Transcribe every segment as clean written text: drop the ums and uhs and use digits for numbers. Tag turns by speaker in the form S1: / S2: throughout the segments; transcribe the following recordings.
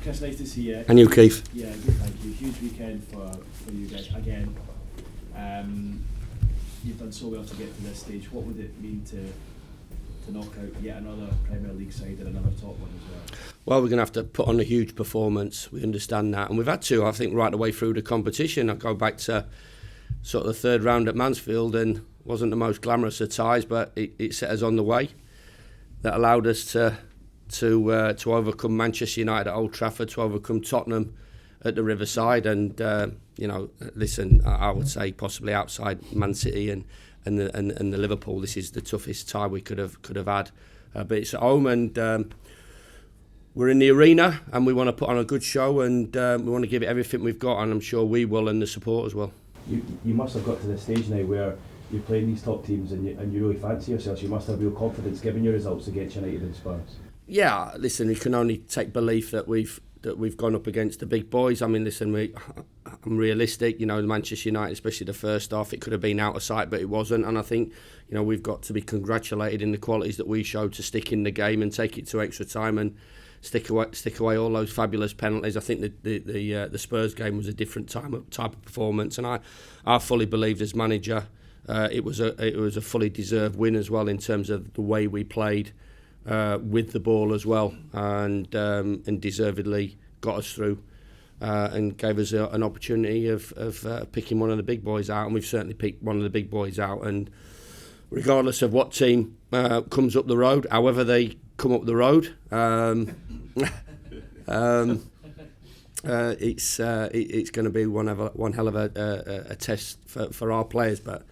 S1: Chris, nice to see you.
S2: And you, Keith.
S1: Yeah, good, thank you. Huge weekend for you guys again. You've done so well to get to this stage. What would it mean to knock out yet another Premier League side and another top one as well?
S2: Well, we're going to have to put on a huge performance. We understand that. And we've had to, I think, right the way through the competition. I go back to sort of the third round at Mansfield, and wasn't the most glamorous of ties, but it set us on the way. That allowed us to overcome Manchester United at Old Trafford, to overcome Tottenham at the Riverside, and listen, I would say possibly outside Man City and the Liverpool, this is the toughest tie we could have had. But it's at home, and we're in the arena, and we want to put on a good show, and we want to give it everything we've got, and I'm sure we will, and the support as well.
S1: You must have got to the stage now where you're playing these top teams and you really fancy yourselves. You must have real confidence given your results against United and Spurs.
S2: Yeah, listen, you can only take belief that we've gone up against the big boys. I mean, listen, I'm realistic. Manchester United, especially the first half, it could have been out of sight, but it wasn't. And I think, we've got to be congratulated in the qualities that we showed to stick in the game and take it to extra time and stick away all those fabulous penalties. I think the Spurs game was a different type of performance, and I fully believed as manager it was a fully deserved win as well in terms of the way we played. With the ball as well, and deservedly got us through and gave us an opportunity of picking one of the big boys out, and we've certainly picked one of the big boys out. And regardless of what team comes up the road, however they come up the road, it's going to be one hell of a test for our players, but.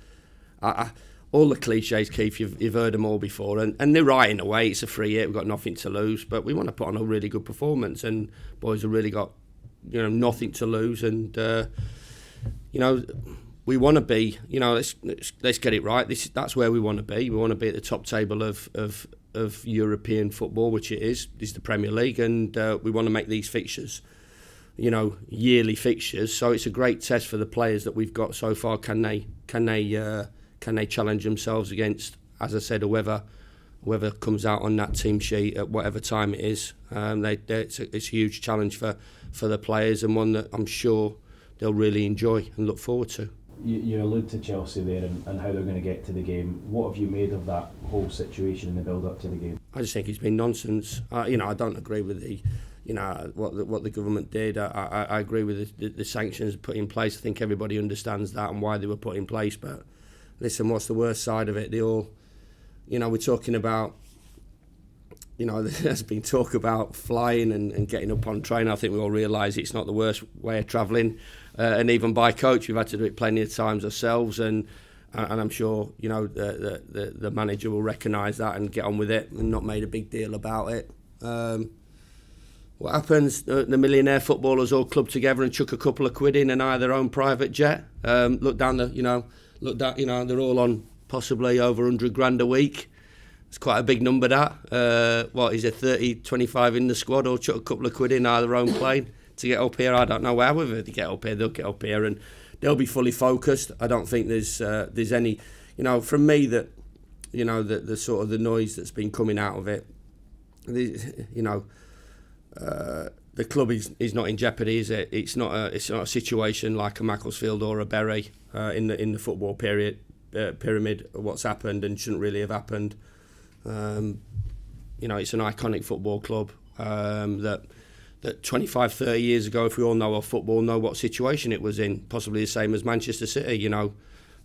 S2: All the cliches, Keith, you've heard them all before, and they're right in a way. It's a free hit, we've got nothing to lose, but we want to put on a really good performance, and boys have really got nothing to lose, and we want to be, let's get it right. That's where we want to be. We want to be at the top table of European football, which it is. This is the Premier League, and we want to make these fixtures, yearly fixtures. So it's a great test for the players that we've got so far. Can they challenge themselves against, as I said, whoever comes out on that team sheet at whatever time it is? It's a huge challenge for the players, and one that I'm sure they'll really enjoy and look forward to.
S1: You allude to Chelsea there and how they're going to get to the game. What have you made of that whole situation in the build-up to the game?
S2: I just think it's been nonsense. I don't agree with what the government did. I agree with the sanctions put in place. I think everybody understands that and why they were put in place, but listen, what's the worst side of it? They all, we're talking about, there's been talk about flying and getting up on train. I think we all realise it's not the worst way of travelling. And even by coach, we've had to do it plenty of times ourselves. And I'm sure, the manager will recognise that and get on with it and not made a big deal about it. What happens? The millionaire footballers all club together and chuck a couple of quid in and hire their own private jet. Look down they're all on possibly over 100 grand a week. It's quite a big number, that. What is it, 30, 25 in the squad, or chuck a couple of quid in their own plane to get up here? I don't know however they get up here, they'll get up here and they'll be fully focused. I don't think there's any, from me that, the sort of the noise that's been coming out of it, the club is not in jeopardy, is it? It's not a situation like a Macclesfield or a Bury in the football pyramid. What's happened and shouldn't really have happened. It's an iconic football club that 25, 30 years ago, if we all know our football, know what situation it was in. Possibly the same as Manchester City. I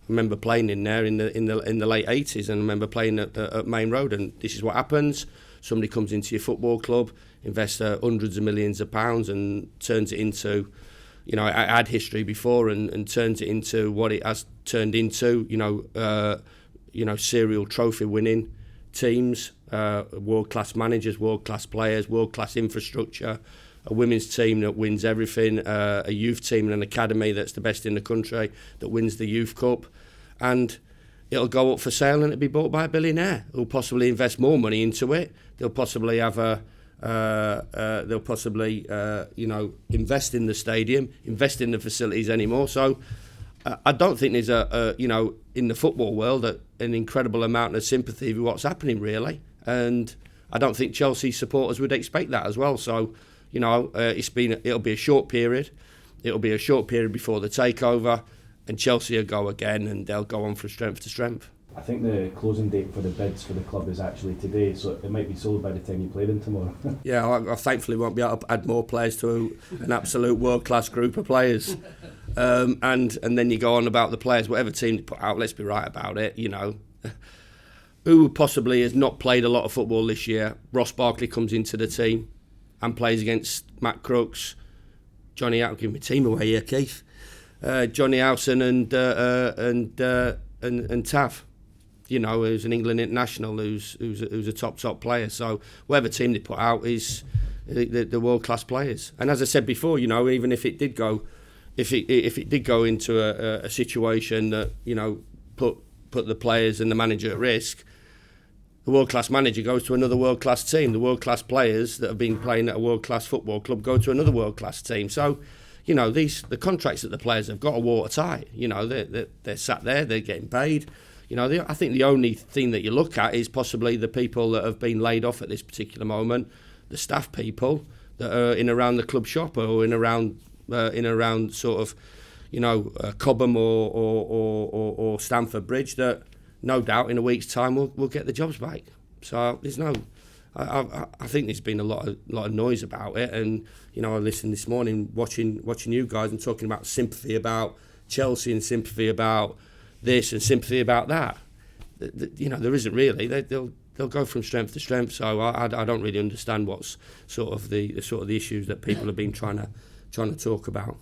S2: remember playing in there in the late 80s, and I remember playing at Main Road. And this is what happens. Somebody comes into your football club, invests hundreds of millions of pounds, and turns it into, it had history before, and turns it into what it has turned into. Serial trophy winning teams, world-class managers, world-class players, world-class infrastructure, a women's team that wins everything, a youth team and an academy that's the best in the country that wins the Youth Cup, and it'll go up for sale and it'll be bought by a billionaire who'll possibly invest more money into it. They'll possibly have invest in the stadium, invest in the facilities anymore. So I don't think there's in the football world an incredible amount of sympathy with what's happening, really. And I don't think Chelsea supporters would expect that as well. So You know, it'll be a short period. It'll be a short period before the takeover, and Chelsea will go again, and they'll go on from strength to strength.
S1: I think the closing date for the bids for the club is actually today, so it might be sold by the time you play them tomorrow.
S2: Yeah, I thankfully won't be able to add more players to an absolute world-class group of players. And then you go on about the players, whatever team you put out, let's be right about it, you know. Who possibly has not played a lot of football this year? Ross Barkley comes into the team and plays against Matt Crooks, Johnny Howson, give me team away here, Keith. Johnny Howson and Tav. You know, who's an England international, who's a top player. So whatever team they put out is the world class players. And as I said before, you know, even if it did go, if it did go into a situation that, you know, put the players and the manager at risk, the world class manager goes to another world class team. The world class players that have been playing at a world class football club go to another world class team. So, you know, the contracts that the players have got are watertight. You know, they're sat there, they're getting paid. You know, I think the only thing that you look at is possibly the people that have been laid off at this particular moment, the staff people that are in around the club shop or in around sort of, you know, Cobham or Stamford Bridge, that no doubt in a week's time we'll get the jobs back. So there's no, I think there's been a lot of noise about it, and you know, I listened this morning watching you guys and talking about sympathy about Chelsea and sympathy about this and sympathy about that. You know, there isn't really. They'll go from strength to strength. So I don't really understand what's sort of the issues that people have been trying to talk about.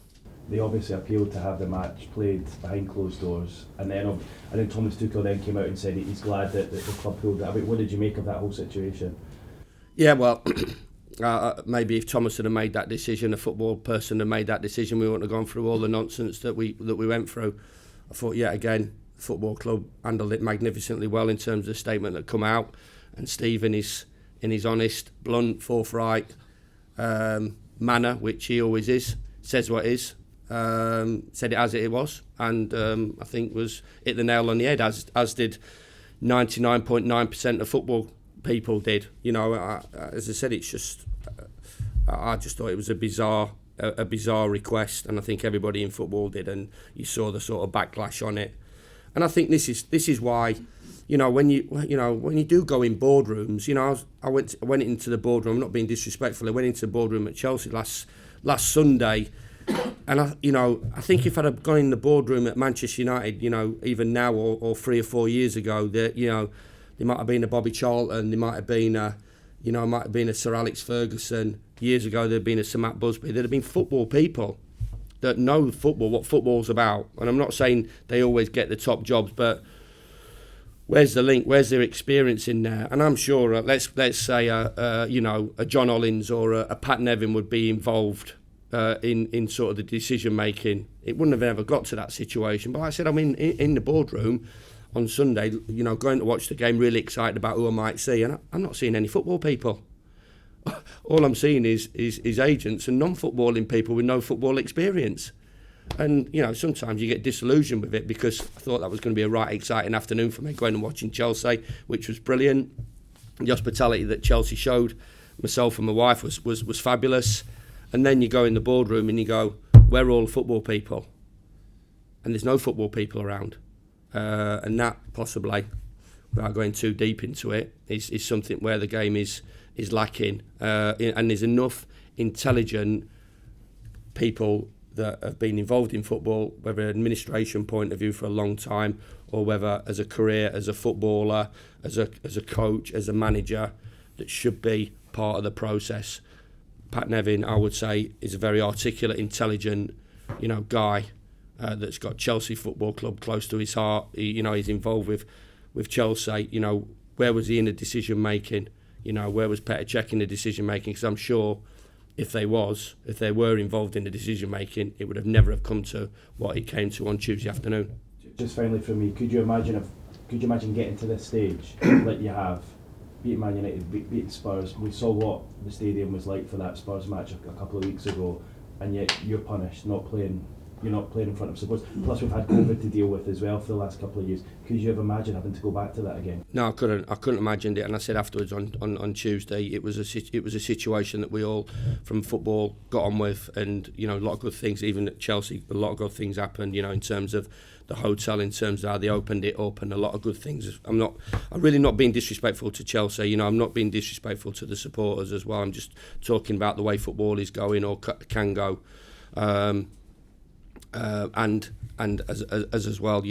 S1: They obviously appealed to have the match played behind closed doors, and then I think Thomas Tuchel then came out and said he's glad that the club pulled it. I mean, what did you make of that whole situation?
S2: Yeah, well, maybe if Thomas had made that decision, a football person had made that decision, we wouldn't have gone through all the nonsense that we went through. I thought, yet again, the football club handled it magnificently well in terms of the statement that come out, and Steve in his honest, blunt, forthright manner, which he always is, says what is, said it as it was, and I think was hit the nail on the head, as did 99.9% of football people did. You know, as I said, it's just I just thought it was a bizarre request, and I think everybody in football did, and you saw the sort of backlash on it. And I think this is why, you know, when you do go in boardrooms, you know, I went into the boardroom. I'm not being disrespectful. I went into the boardroom at Chelsea last Sunday, and I think if I'd have gone in the boardroom at Manchester United, you know, even now or 3 or 4 years ago, that, you know, there might have been a Bobby Charlton, there might have been a Sir Alex Ferguson. Years ago, there'd been a Sir Matt Busby. There'd have been football people that know football, what football's about. And I'm not saying they always get the top jobs, but where's the link? Where's their experience in there? And I'm sure, let's say, a John Hollins or a Pat Nevin would be involved in sort of the decision making. It wouldn't have ever got to that situation. But like I said, I'm in the boardroom on Sunday, you know, going to watch the game, really excited about who I might see, and I'm not seeing any football people. All I'm seeing is agents and non-footballing people with no football experience. And, you know, sometimes you get disillusioned with it, because I thought that was going to be a right exciting afternoon for me, going and watching Chelsea, which was brilliant. The hospitality that Chelsea showed myself and my wife was fabulous. And then you go in the boardroom and you go, where are all the football people? And there's no football people around. And that possibly, without going too deep into it, is something where the game is lacking. And there's enough intelligent people that have been involved in football, whether an administration point of view for a long time, or whether as a career, as a footballer, as a coach, as a manager, that should be part of the process. Pat Nevin, I would say, is a very articulate, intelligent, you know, guy that's got Chelsea Football Club close to his heart. He's involved with Chelsea. You know, where was he in the decision making? You know, where was Petr Cech in the decision making? Because I'm sure if they were involved in the decision making, it would have never have come to what it came to on Tuesday afternoon.
S1: Just finally for me, could you imagine getting to this stage like you have, beating Man United, beating Spurs? We saw what the stadium was like for that Spurs match a couple of weeks ago, and yet you're punished not playing you're not playing in front of supporters. Plus we've had COVID to deal with as well for the last couple of years. Could you have imagined having to go back to that again?
S2: No, I couldn't imagine it. And I said afterwards on Tuesday, it was a situation that we all from football got on with, and a lot of good things. Even at Chelsea, a lot of good things happened. In terms of the hotel, in terms of how they opened it up, and a lot of good things. I'm really not being disrespectful to Chelsea. I'm not being disrespectful to the supporters as well. I'm just talking about the way football is going or can go, and as well.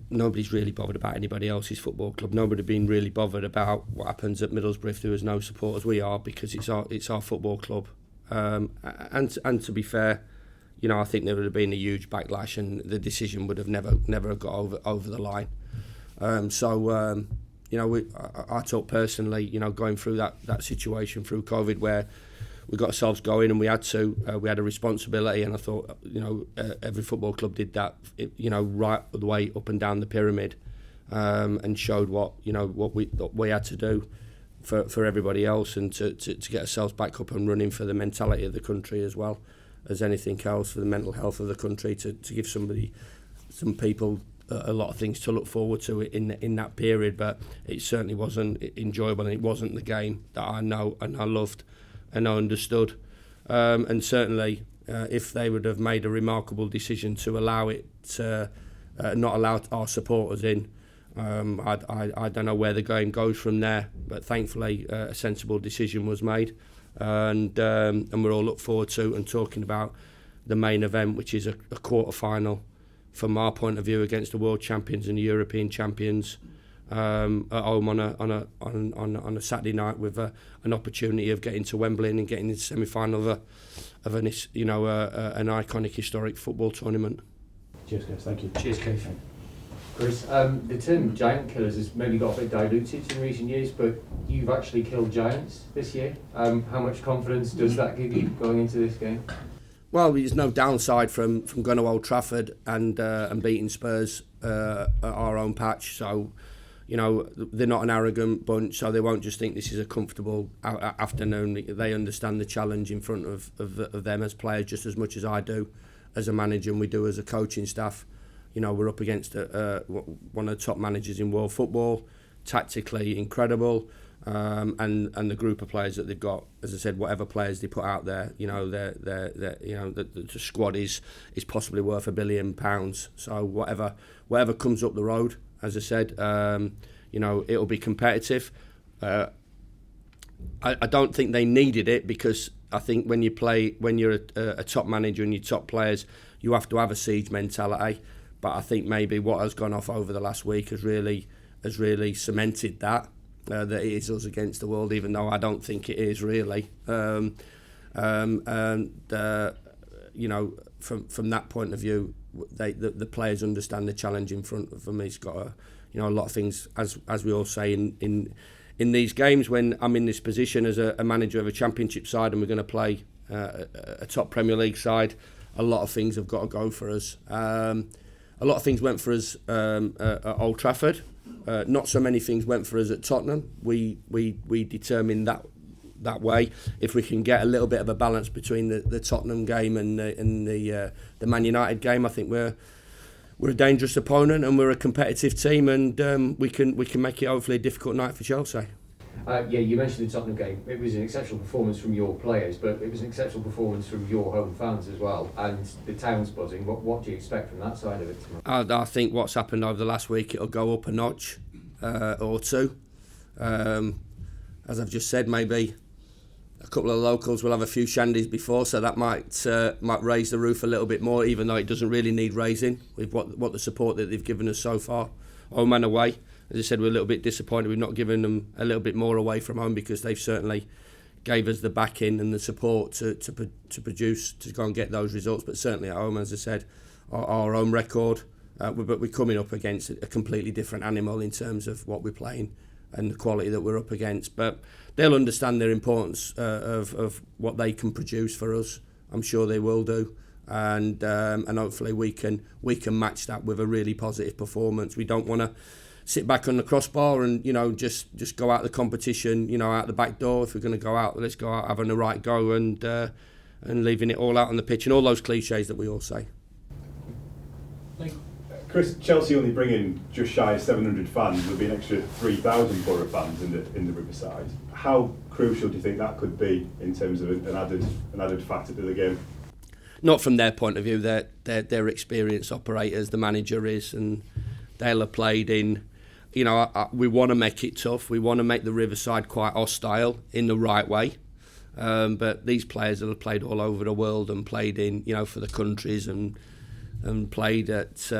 S2: Nobody's really bothered about anybody else's football club. Nobody been really bothered about what happens at Middlesbrough if there was no supporters. We are, because it's our football club. And to be fair, I think there would have been a huge backlash, and the decision would have never got over the line. I thought personally, going through that situation through COVID where we got ourselves going and we had a responsibility, and I thought, every football club did that, right the way up and down the pyramid, and showed what we had to do for everybody else, and to get ourselves back up and running for the mentality of the country as well as anything else, for the mental health of the country, to give some people a lot of things to look forward to in that period. But it certainly wasn't enjoyable, and it wasn't the game that I know and I loved and I understood. And certainly, if they would have made a remarkable decision to allow it to not allow our supporters in, I don't know where the game goes from there. But thankfully, a sensible decision was made, and we're all look forward to and talking about the main event, which is a quarter final from our point of view against the world champions and the European champions, at home on a Saturday night, with an opportunity of getting to Wembley and getting into the semi-final of an iconic historic football tournament.
S1: Cheers, guys. Thank you.
S3: Cheers, Keith. Chris, the term giant killers has maybe got a bit diluted in recent years, but you've actually killed giants this year. How much confidence does that give you going into this game?
S2: Well, there's no downside from going to Old Trafford and beating Spurs at our own patch. So, they're not an arrogant bunch, so they won't just think this is a comfortable afternoon. They understand the challenge in front of them as players just as much as I do as a manager, and we do as a coaching staff. We're up against one of the top managers in world football, tactically incredible, and the group of players that they've got. As I said, whatever players they put out there, the squad is possibly worth £1 billion. So whatever comes up the road, as I said, it'll be competitive. I don't think they needed it, because I think when you're a top manager and your top players, you have to have a siege mentality. But I think maybe what has gone off over the last week has really cemented that it is us against the world, even though I don't think it is really. From that point of view, the players understand the challenge in front of them. He's got a lot of things, as we all say in these games, when I'm in this position as a manager of a championship side and we're going to play a top Premier League side. A lot of things have got to go for us. A lot of things went for us at Old Trafford. Not so many things went for us at Tottenham. We determined that way. If we can get a little bit of a balance between the Tottenham game and the Man United game, I think we're a dangerous opponent and we're a competitive team, and we can make it hopefully a difficult night for Chelsea.
S3: You mentioned the Tottenham game. It was an exceptional performance from your players, but it was an exceptional performance from your home fans as well, and the town's buzzing. What do you expect from that side of it tomorrow?
S2: I think what's happened over the last week, it'll go up a notch or two. As I've just said, maybe a couple of locals will have a few shandies before, so that might raise the roof a little bit more, even though it doesn't really need raising with what the support that they've given us so far, home and away. As I said, we're a little bit disappointed we've not given them a little bit more away from home, because they've certainly gave us the backing and the support to produce, to go and get those results. But certainly at home, as I said, our own record, but we're coming up against a completely different animal in terms of what we're playing and the quality that we're up against. But they'll understand their importance of what they can produce for us. I'm sure they will do. And hopefully we can match that with a really positive performance. We don't want to sit back on the crossbar and just go out the competition out the back door. If we're going to go out, let's go out having the right go and and leaving it all out on the pitch and all those cliches that we all say.
S4: Chris, Chelsea only bring in just shy of 700 fans. There'll be an extra 3,000 Boro fans in the Riverside. How crucial do you think that could be in terms of an added factor to the game?
S2: Not from their point of view. They're experienced operators. The manager is, and they'll have played in. You know, we want to make it tough. We want to make the Riverside quite hostile in the right way. But these players have played all over the world and played in, you know, for the countries and played at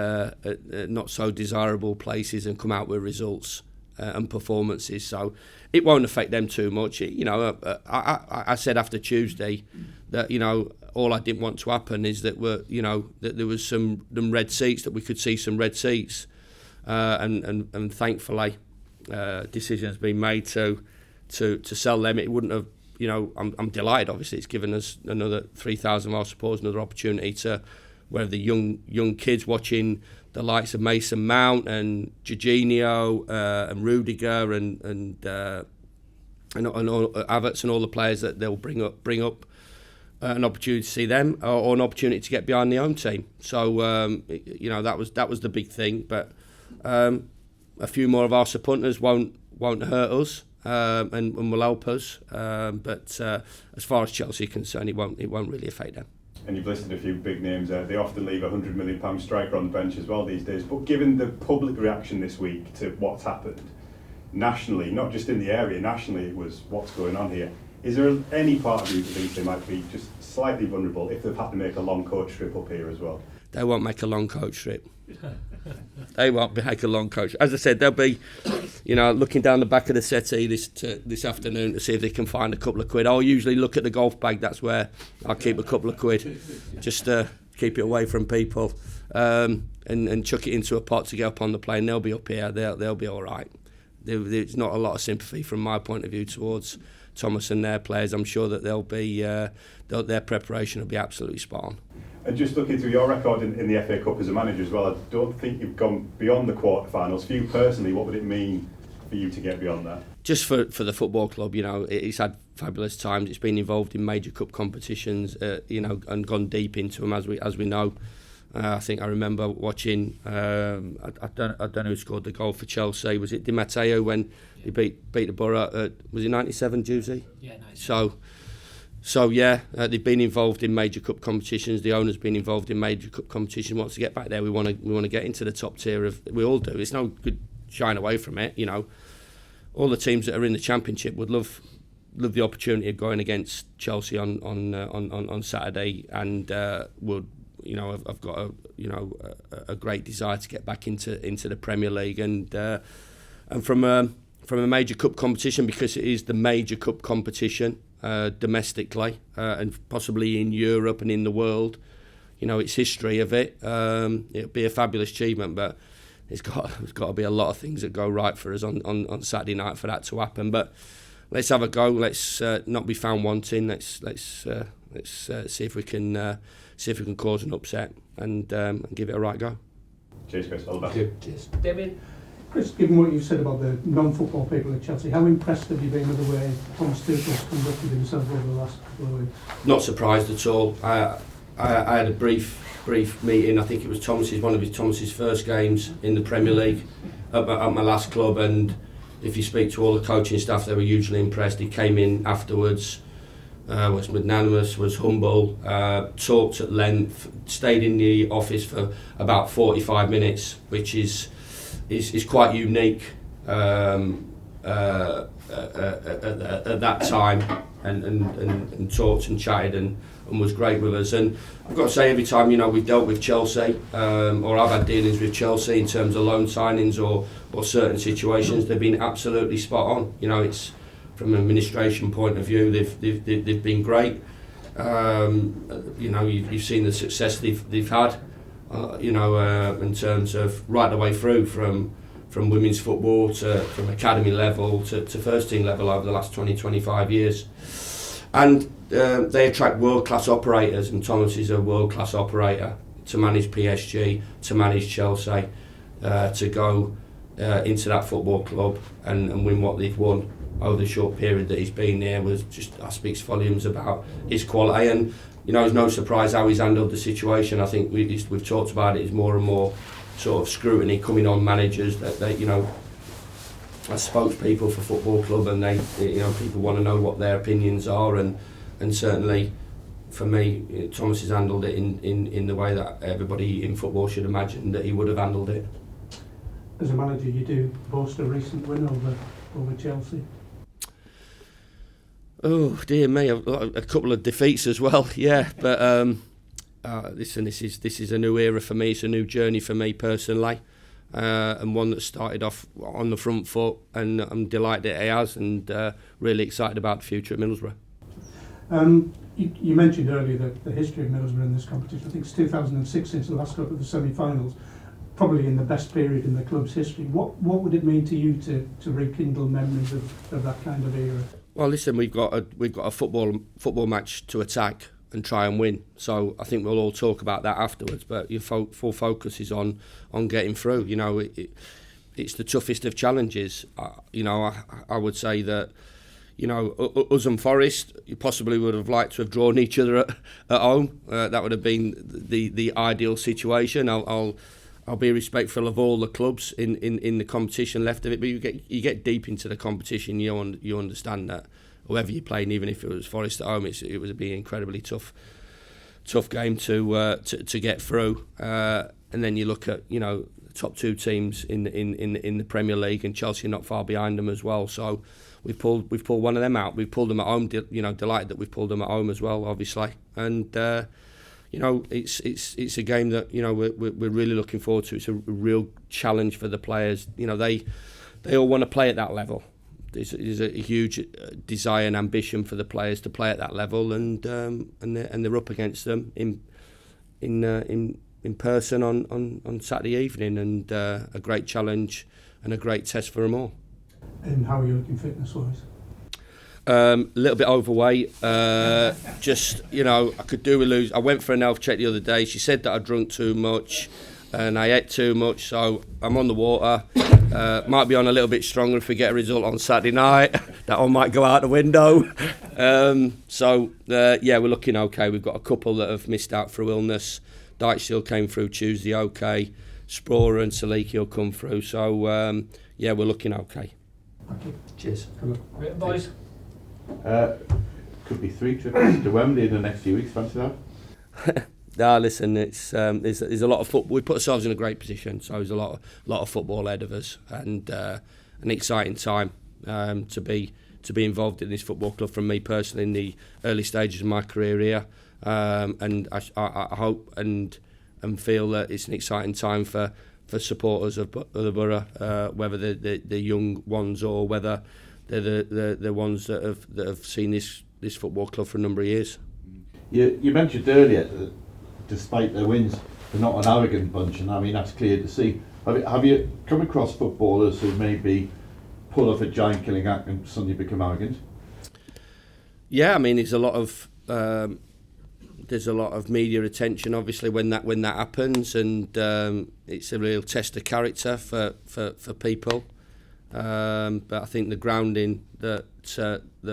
S2: not so desirable places and come out with results and performances. So it won't affect them too much. You know, I said after Tuesday that, you know, all I didn't want to happen is that that there was some red seats, that we could see some red seats, and thankfully decisions been made to sell them. It wouldn't have. You know, I'm delighted. Obviously, it's given us another 3,000 of our supporters another opportunity to. Where the young kids watching the likes of Mason Mount and Jorginho and Rudiger and all Havertz and all the players that they'll bring up an opportunity to see them or an opportunity to get behind the home team. So you know, that was the big thing. But a few more of our supporters won't hurt us and will help us. But as far as Chelsea are concerned, it won't really affect them.
S4: And you've listed a few big names there. They often leave a £100 million striker on the bench as well these days. But given the public reaction this week to what's happened nationally, not just in the area, nationally it was what's going on here. Is there any part of you that thinks they might be just slightly vulnerable if they've had to make a long coach trip up here as well?
S2: They won't make a long coach trip. They won't make a long coach. As I said, they'll be, you know, looking down the back of the settee this afternoon to see if they can find a couple of quid. I'll usually look at the golf bag. That's where I'll keep a couple of quid, just to keep it away from people, and chuck it into a pot to get up on the plane. They'll be up here. They'll be all right. There's not a lot of sympathy from my point of view towards Thomas and their players. I'm sure that they'll be their preparation will be absolutely spot on.
S4: And just looking through your record in the FA Cup as a manager as well, I don't think you've gone beyond the quarterfinals. For you personally, what would it mean for you to get beyond that?
S2: Just for the football club, you know, it's had fabulous times. It's been involved in major cup competitions, you know, and gone deep into them as we know. I think I remember watching. I don't know who scored the goal for Chelsea. Was it Di Matteo when he beat the Boro? Was it 97, Juicy?
S5: Yeah, 97.
S2: So yeah, they've been involved in major cup competitions. The owner's been involved in major cup competitions. Once to get back there, we want to get into the top tier of. We all do. It's no good shying away from it. You know, all the teams that are in the Championship would love the opportunity of going against Chelsea on Saturday, and would. You know, I've got a great desire to get back into the Premier League and from a major cup competition, because it is the major cup competition domestically and possibly in Europe and in the world. You know, it's history of it. It'll be a fabulous achievement, but there's got to be a lot of things that go right for us on Saturday night for that to happen. But let's have a go. Let's not be found wanting. Let's see if we can. See if we can cause an upset and give it a right go.
S4: Cheers, Chris. All the best.
S5: Cheers. David?
S6: Chris, given what you've said about the non-football people at Chelsea, how impressed have you been with the way Thomas Tuchel's conducted himself over the last couple of weeks?
S2: Not surprised at all. I had a brief meeting. I think it was one of Thomas's first games in the Premier League at my last club, and if you speak to all the coaching staff, they were hugely impressed. He came in afterwards. Was magnanimous, was humble, talked at length, stayed in the office for about 45 minutes, which is quite unique at that time, and talked and chatted and was great with us. And I've got to say, every time, you know, we've dealt with Chelsea, or I've had dealings with Chelsea in terms of loan signings or certain situations, they've been absolutely spot on. You know, it's from an administration point of view, they've been great. You know, you've seen the success they've had. You know, in terms of right the way through from women's football from academy level to first team level over the last 20-25 years. And they attract world-class operators, and Thomas is a world-class operator to manage PSG, to manage Chelsea, to go into that football club and win what they've won. over the short period that he's been there speaks volumes about his quality. And you know, it's no surprise how he's handled the situation. I think we've talked about it. Is more and more sort of scrutiny coming on managers that they, you know, as spokespeople for football club, and they, you know, people want to know what their opinions are, and certainly for me, Thomas has handled it in the way that everybody in football should imagine that he would have handled it.
S6: As a manager, you do boast a recent win over Chelsea.
S2: Oh dear me, a couple of defeats as well. Yeah, but listen, this is a new era for me. It's a new journey for me personally, and one that started off on the front foot, and I'm delighted it has, and really excited about the future at Middlesbrough.
S6: You mentioned earlier that the history of Middlesbrough in this competition, I think it's 2006 since the last got to the semi-finals, probably in the best period in the club's history. What would it mean to you to rekindle memories of that kind of era? Well,
S2: listen, we've got a football match to attack and try and win. So I think we'll all talk about that afterwards. But your full focus is on getting through. You know, it's the toughest of challenges. You know, I would say that, you know, us and Forest, you possibly would have liked to have drawn each other at home. That would have been the ideal situation. I'll be respectful of all the clubs in the competition left of it, but you get deep into the competition, you understand that whoever you're playing, even if it was Forest at home, it would be an incredibly tough game to get through. And then you look at, you know, the top two teams in the Premier League, and Chelsea not far behind them as well. So we've pulled one of them out. We've pulled them at home. You know, delighted that we've pulled them at home as well, obviously. And you know, it's a game that, you know, we're really looking forward to. It's a real challenge for the players. You know, they all want to play at that level. There's a huge desire and ambition for the players to play at that level, and they're up against them in person on Saturday evening, and a great challenge and a great test for them all.
S6: And how are you looking fitness-wise?
S2: A little bit overweight. Just, you know, I could do with lose. I went for an health check the other day. She said that I drunk too much and I ate too much, so I'm on the water. Might be on a little bit stronger if we get a result on Saturday night. That one might go out the window. Yeah, we're looking okay. We've got a couple that have missed out through illness. Dyche came through Tuesday okay. Sprorer and Saliki will come through. So, yeah, we're looking okay.
S6: Thank you.
S2: Cheers.
S3: Boys.
S5: Could be 3 trips to Wembley in the next few weeks. Fancy that?
S2: Listen, it's there's a lot of football. We put ourselves in a great position, so there's a lot of football ahead of us, and an exciting time to be involved in this football club. From me personally, in the early stages of my career here, and I hope and feel that it's an exciting time for supporters of the borough, whether they're the young ones or whether they're the ones that have seen this football club for a number of years.
S5: You mentioned earlier that despite their wins, they're not an arrogant bunch, and I mean that's clear to see. Have you come across footballers who maybe pull off a giant killing act and suddenly become arrogant? Yeah, I mean there's a lot of media attention, obviously, when that happens, and it's a real test of character for people. But I think the grounding that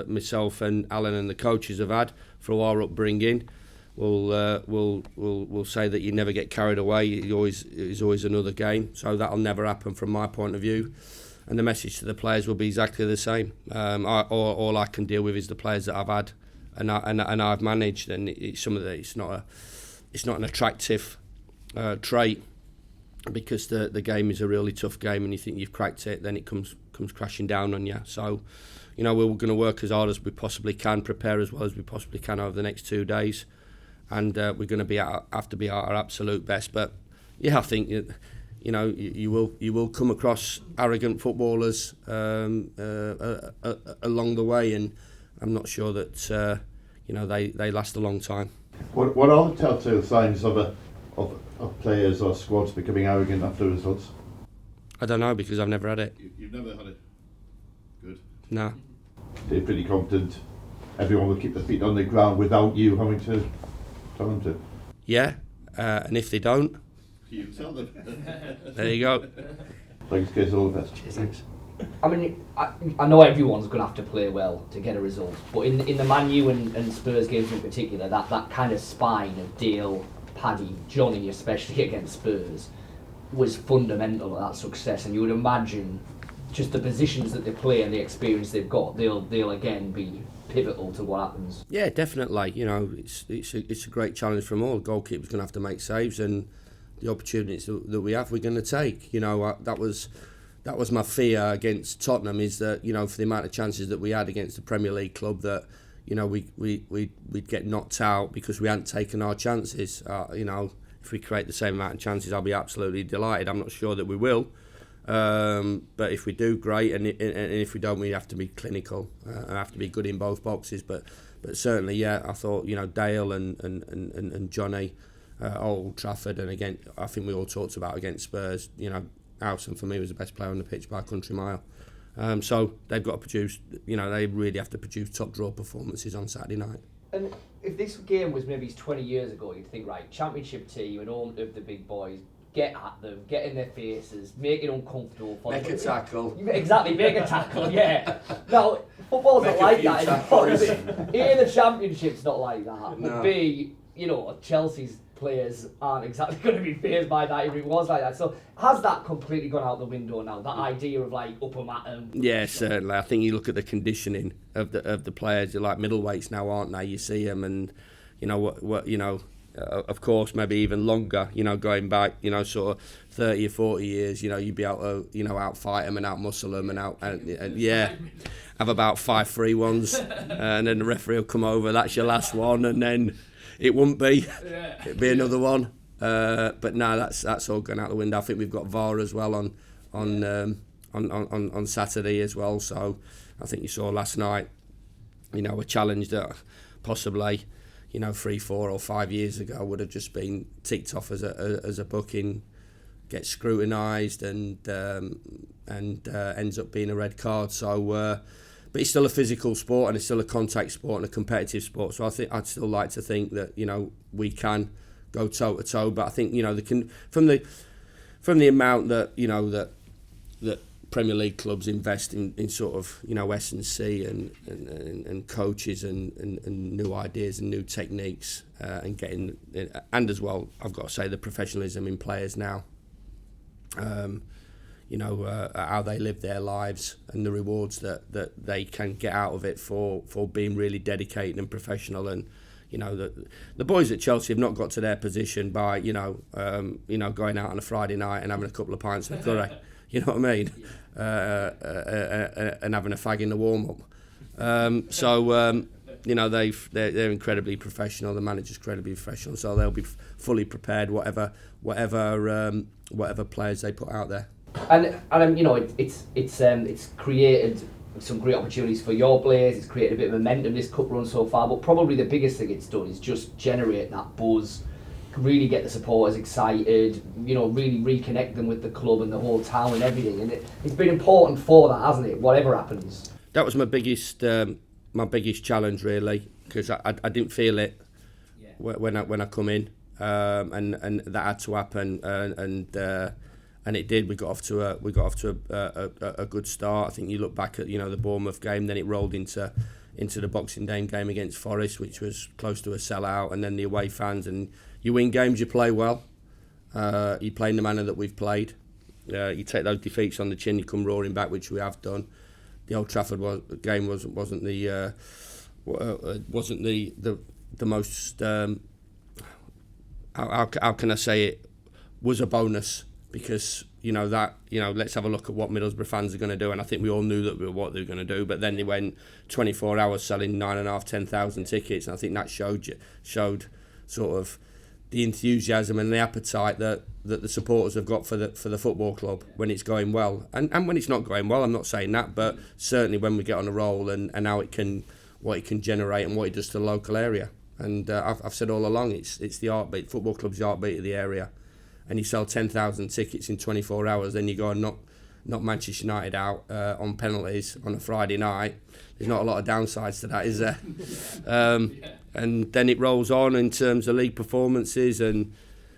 S5: myself and Alan and the coaches have had through our upbringing will say that you never get carried away. It's always another game, so that'll never happen from my point of view. And the message to the players will be exactly the same. All I can deal with is the players that I've had and I've managed, and it's not an attractive trait, because the game is a really tough game, and you think you've cracked it, then it comes crashing down on you. So, you know, we're going to work as hard as we possibly can, prepare as well as we possibly can over the next 2 days, and we're going to have to be at our absolute best. But yeah, I think you know you will come across arrogant footballers along the way, and I'm not sure that you know they last a long time. What are the telltale signs of players or squads becoming arrogant after results?
S2: I don't know, because I've never had it.
S5: You've never had it? Good.
S2: No.
S5: They're pretty confident everyone will keep their feet on the ground without you having to tell them to?
S2: Yeah, and if they don't,
S5: you tell them.
S2: There you go.
S5: Thanks, guys. All the best.
S2: Cheers. Thanks.
S7: I mean, I know everyone's going to have to play well to get a result, but in the Man U and Spurs games in particular, that kind of spine of Dale, Paddy, Johnny, especially against Spurs, was fundamental to that success. And you would imagine just the positions that they play and the experience they've got, they'll again be pivotal to what happens.
S2: Yeah, definitely. You know, it's a great challenge from all. The goalkeeper's going to have to make saves, and the opportunities that we have, we're going to take. You know, that was my fear against Tottenham, is that, you know, for the amount of chances that we had against the Premier League club, that, you know, we'd get knocked out because we hadn't taken our chances. You know, if we create the same amount of chances, I'll be absolutely delighted. I'm not sure that we will. But if we do, great, and if we don't, we have to be clinical and have to be good in both boxes. But certainly, yeah, I thought, you know, Dale and Johnny at Old Trafford, and again, I think we all talked about against Spurs, you know, Howson for me was the best player on the pitch by a country mile. So they've got to produce, you know, they really have to produce top draw performances on Saturday night.
S7: And if this game was maybe 20 years ago, you'd think, right, championship team and home of the big boys, get at them, get in their faces, make it uncomfortable for them.
S2: Make a tackle.
S7: Exactly, make a tackle, yeah. Now, football's not like that. A, the championship's not like that.
S2: No.
S7: But B, you know, Chelsea's players aren't exactly going to be fazed by that if it was like that. So has that completely gone out the window now? That idea of like up them at them?
S2: Yeah, certainly. I think you look at the conditioning of the players. They're like middleweights now, aren't they? You see them, and you know what you know. Of course, maybe even longer. You know, going back, you know, sort of 30 or 40 years. You know, you'd be able to, you know, outfight them and outmuscle them and yeah, have about 5-3 ones, and then the referee will come over. That's your last one, and then it wouldn't be. It'd be another one. But no, that's all gone out the window. I think we've got VAR as well on Saturday as well. So I think you saw last night, you know, a challenge that possibly, you know, 3, 4 or 5 years ago would have just been ticked off as a booking, gets scrutinised and ends up being a red card. So. But it's still a physical sport, and it's still a contact sport and a competitive sport. So I think I'd still like to think that, you know, we can go toe to toe. But I think, you know, from the amount that, you know, that Premier League clubs invest in sort of, you know, S&C and coaches and new ideas and new techniques and getting, and as well, I've got to say, the professionalism in players now. You know, how they live their lives and the rewards that they can get out of it for being really dedicated and professional. And, you know, the boys at Chelsea have not got to their position by, you know, going out on a Friday night and having a couple of pints of curry, you know what I mean? And having a fag in the warm-up. You know, they're incredibly professional. The manager's incredibly professional, so they'll be fully prepared, whatever players they put out there.
S7: And you know, it's created some great opportunities for your players. It's created a bit of momentum this cup run so far. But probably the biggest thing it's done is just generate that buzz, really get the supporters excited. You know, really reconnect them with the club and the whole town and everything. And it's been important for that, hasn't it? Whatever happens.
S2: That was my biggest challenge, really, because I didn't feel it when I come in, and that had to happen, and it did. We got off to a good start. I think you look back at, you know, the Bournemouth game, then it rolled into the Boxing Day game against Forest, which was close to a sellout, and then the away fans. And you win games, you play well. You play in the manner that we've played. You take those defeats on the chin, you come roaring back, which we have done. The Old Trafford game wasn't the most. How can I say it? Was a bonus. Because, you know, let's have a look at what Middlesbrough fans are going to do, and I think we all knew what they were going to do. But then they went 24 hours selling 9,500, 10,000 tickets, and I think that showed sort of the enthusiasm and the appetite that the supporters have got for the football club when it's going well, and when it's not going well. I'm not saying that, but certainly when we get on a roll and how what it can generate and what it does to the local area. And I've said all along, it's the heartbeat. Football club's the heartbeat of the area. And you sell 10,000 tickets in 24 hours, then you go and knock Manchester United out on penalties on a Friday night. There's not a lot of downsides to that, is there? And then it rolls on in terms of league performances, and,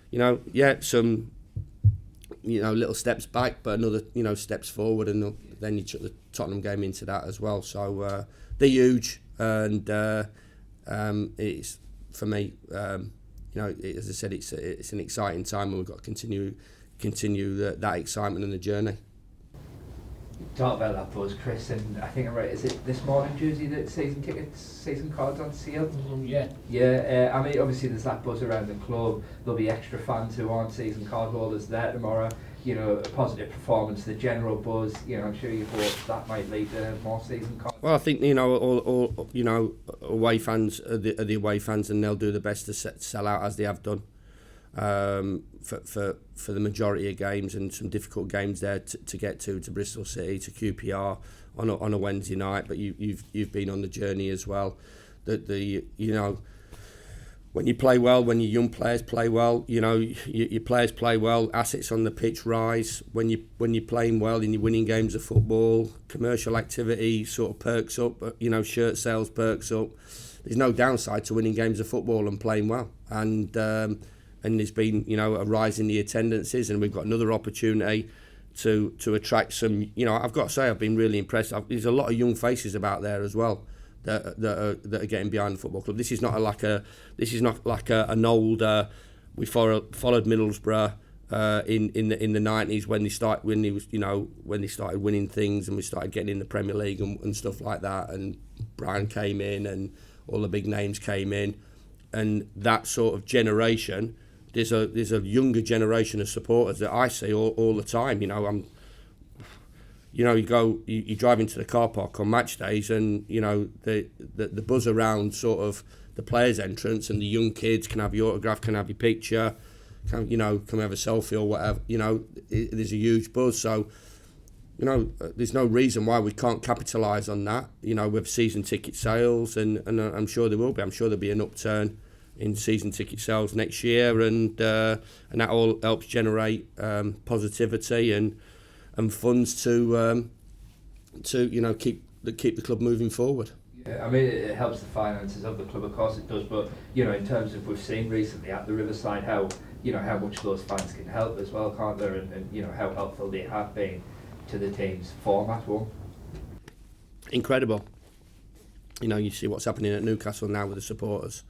S2: you know, some little steps back, but another, steps forward, and then you took the Tottenham game into that as well. So they're huge, and it's for me, as I said, it's an exciting time, and we've got to continue that excitement and the journey.
S8: Talk about that buzz, Chris, and I think I'm right. Is it this morning, Jersey, that season cards on sale?
S7: Yeah.
S8: Yeah. I mean, obviously there's that buzz around the club. There'll be extra fans who aren't season card holders there tomorrow. A positive performance, the general buzz. I'm sure you thought that might lead to more season cards.
S2: Well, I think all away fans are the away fans, and they'll do the best to sell out as they have done. For the majority of games, and some difficult games there to get to Bristol City, to QPR on a Wednesday night. But you've been on the journey as well. When you play well, when your young players play well, your players play well, assets on the pitch rise. When you're playing well and you're winning games of football, commercial activity sort of perks up. Shirt sales perks up. There's no downside to winning games of football and playing well. And there's been a rise in the attendances, and we've got another opportunity to attract some. I've got to say, I've been really impressed. There's a lot of young faces about there as well that are getting behind the football club. This is not like an old. We followed Middlesbrough in the 90s when they started winning things, and we started getting in the Premier League and stuff like that. And Brian came in, and all the big names came in, and that sort of generation. There's a younger generation of supporters that I see all the time. You drive into the car park on match days, and the buzz around sort of the players' entrance, and the young kids can have your autograph, can have your picture, come have a selfie or whatever. There's a huge buzz. So there's no reason why we can't capitalise on that. With season ticket sales, and I'm sure there will be. I'm sure there'll be an upturn in season ticket sales next year, and that all helps generate positivity and funds to keep the club moving forward.
S8: Yeah, I mean, it helps the finances of the club, of course it does. But in terms of, we've seen recently at the Riverside how much those fans can help as well, can't there? And how helpful they have been to the team's form at home.
S2: Incredible. You see what's happening at Newcastle now with the supporters.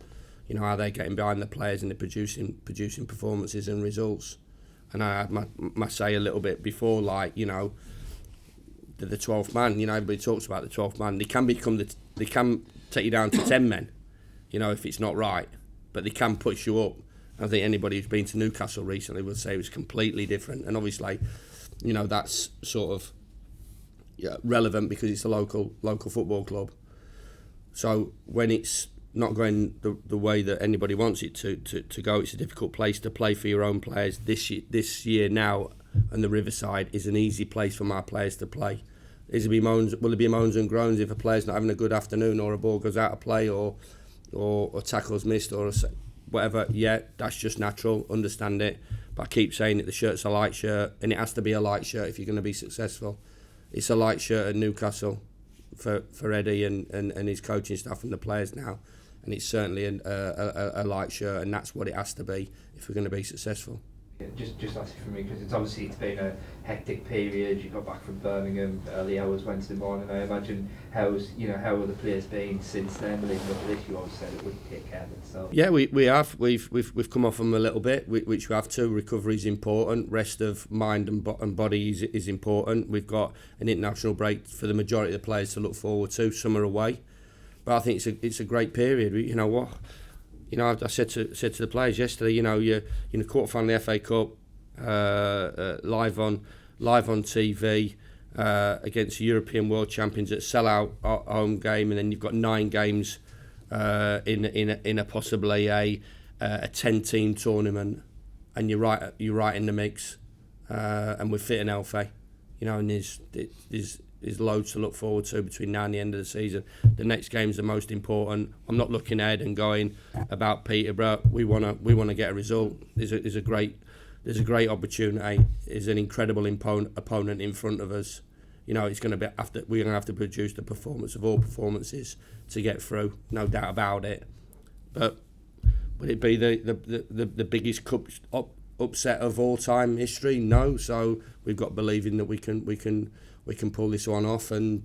S2: How they're getting behind the players, and they're producing performances and results. And I had my say a little bit before, the 12th man. Everybody talks about the 12th man. They can take you down to 10 men, if it's not right. But they can push you up. I think anybody who's been to Newcastle recently would say it was completely different. And obviously, that's sort of relevant because it's a local football club. So when it's not going the way that anybody wants it to go, it's a difficult place to play for your own players. This year now, and the Riverside is an easy place for my players to play. Will there be moans and groans if a player's not having a good afternoon, or a ball goes out of play, or tackles missed, or whatever? Yeah, that's just natural, understand it. But I keep saying it, the shirt's a light shirt, and it has to be a light shirt if you're going to be successful. It's a light shirt at Newcastle for Eddie and his coaching staff and the players now. And it's certainly a light shirt, and that's what it has to be if we're going to be successful.
S8: Yeah, just lastly for me, because it's been a hectic period. You got back from Birmingham early hours Wednesday morning. I imagine how have the players been since then? Leading up to this, you always said it would take care of itself.
S2: Yeah, we have. We've come off them a little bit, which we have to. Recovery is important. Rest of mind and body is important. We've got an international break for the majority of the players to look forward to. Some are away. But I think it's a great period. I said to the players yesterday, you're in the quarterfinal of the FA Cup, live on TV against European world champions at sell-out home game, and then you've got 9 games in a possibly a 10-team tournament, and you're right in the mix, and we're fit and healthy, and there's loads to look forward to between now and the end of the season. The next game's the most important. I'm not looking ahead and going about Peterborough. We wanna get a result. There's a great opportunity. There's an incredible opponent in front of us. It's going to be we're going to have to produce the performance of all performances to get through. No doubt about it. But would it be the biggest cup
S5: upset of all-time history? No. So we've got believing that we can pull this one off and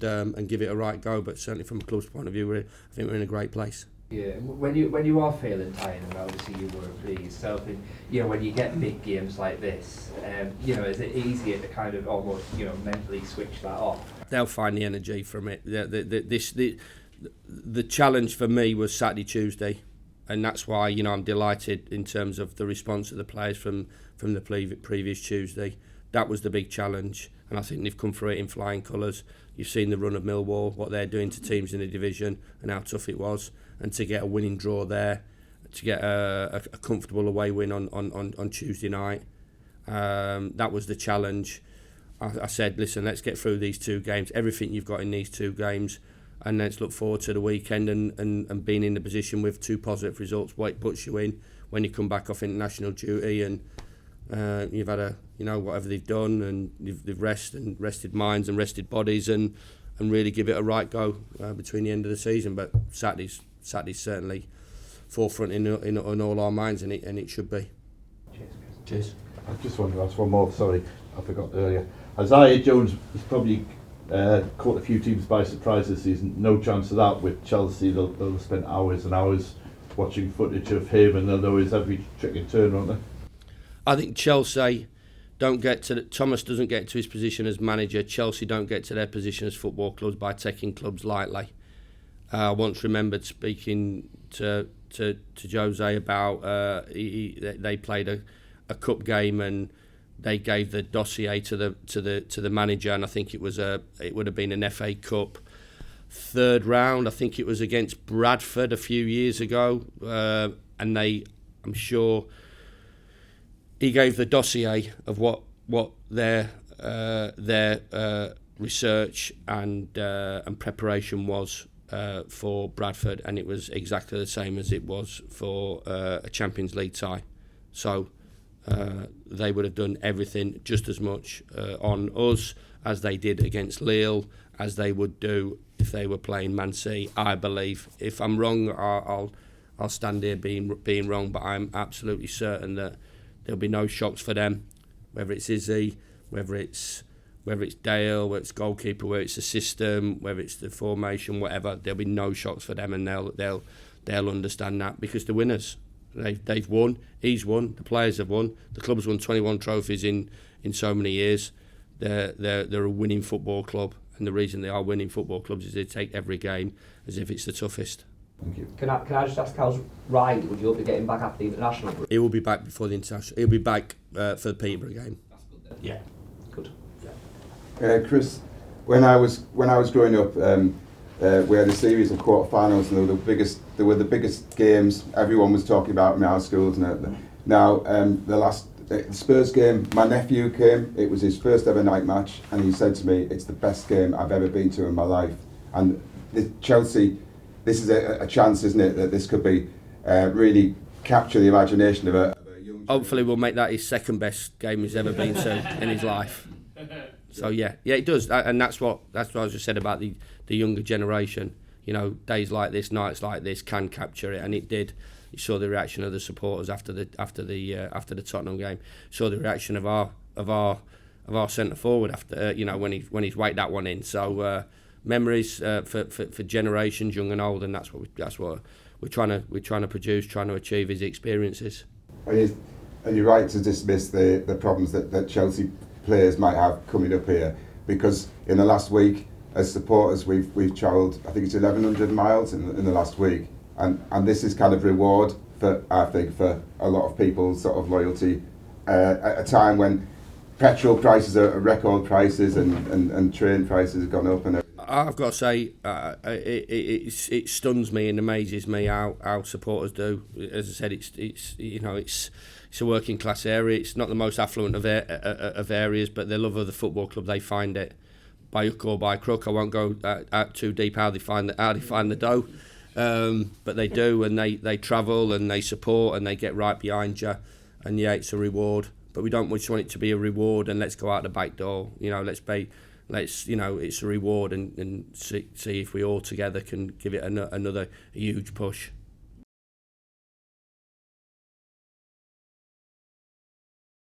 S5: give it a right go. But certainly from a club's point of view, I think we're in a great place.
S8: Yeah, when you are feeling tired, and obviously you were pretty yourself, and when you get big games like this, is it easier to kind of almost mentally switch that off?
S5: They'll find the energy from it. The challenge for me was Saturday, Tuesday, and that's why I'm delighted in terms of the response of the players from the previous Tuesday. That was the big challenge, and I think they've come through it in flying colours. You've seen the run of Millwall, what they're doing to teams in the division, and how tough it was. And to get a winning draw there, to get a comfortable away win on Tuesday night, that was the challenge. I said, listen, let's get through these two games, everything you've got in these two games, and let's look forward to the weekend and being in the position with two positive results, what it puts you in when you come back off international duty and you've had whatever they've done, and they've rested minds and rested bodies and really give it a right go between the end of the season. But Saturday's certainly forefront in all our minds, and it should be.
S7: Cheers.
S9: I just wanted to ask one more. Sorry, I forgot earlier. Isaiah Jones has probably caught a few teams by surprise this season. No chance of that with Chelsea. They'll spend hours and hours watching footage of him, and they'll know his every trick and turn, won't they?
S5: I think Chelsea Thomas doesn't get to his position as manager. Chelsea don't get to their position as football clubs by taking clubs lightly. I once remembered speaking to Jose about they played a cup game and they gave the dossier to the manager, and I think it would have been an FA Cup third round. I think it was against Bradford a few years ago, and I'm sure he gave the dossier of what their research and preparation was for Bradford, and it was exactly the same as it was for a Champions League tie. So they would have done everything just as much on us as they did against Lille, as they would do if they were playing Man City, I believe. If I'm wrong, I'll stand here being wrong, but I'm absolutely certain that there'll be no shocks for them, whether it's Izzy, whether it's Dale, whether it's goalkeeper, whether it's the system, whether it's the formation, whatever. There'll be no shocks for them, and they'll understand that, because the winners, they've won, he's won, the players have won, the club's won 21 trophies in so many years. They're a winning football club, and the reason they are winning football clubs is they take every game as if it's the toughest.
S9: Thank you.
S7: Can I just ask, how's Ryan? Would you hope to get him back after the international break?
S5: He will be back before the international. He'll be back for the Peterborough game.
S7: That's good then.
S5: Yeah.
S7: Good.
S10: Chris, when I was growing up, we had a series of quarterfinals, and they were the biggest games. Everyone was talking about in our schools. Now, the last Spurs game, my nephew came. It was his first ever night match, and he said to me, "It's the best game I've ever been to in my life." And Chelsea, this is a chance, isn't it, that this could be really capture the imagination of a young.
S5: Hopefully, we'll make that his second best game he's ever been to in his life. So yeah, it does, and that's what I just said about the younger generation. Days like this, nights like this can capture it, and it did. You saw the reaction of the supporters after the Tottenham game. You saw the reaction of our centre forward after when he's whacked that one in. So memories for generations, young and old, and that's what we're trying to produce, trying to achieve his experiences.
S10: And you're right to dismiss the problems that Chelsea players might have coming up here, because in the last week, as supporters, we've travelled, I think it's 1,100 miles in the last week, and this is kind of reward for a lot of people's sort of loyalty at a time when petrol prices are record prices and train prices have gone up and everything.
S5: I've got to say, it stuns me and amazes me how supporters do. As I said, it's a working class area. It's not the most affluent of areas, but the love of the football club, they find it by hook or by crook. I won't go out too deep how they find the dough, but they do, and they travel and they support and they get right behind you, and yeah, it's a reward. But we don't just want it to be a reward and let's go out the back door. It's a reward and see if we all together can give it another huge push.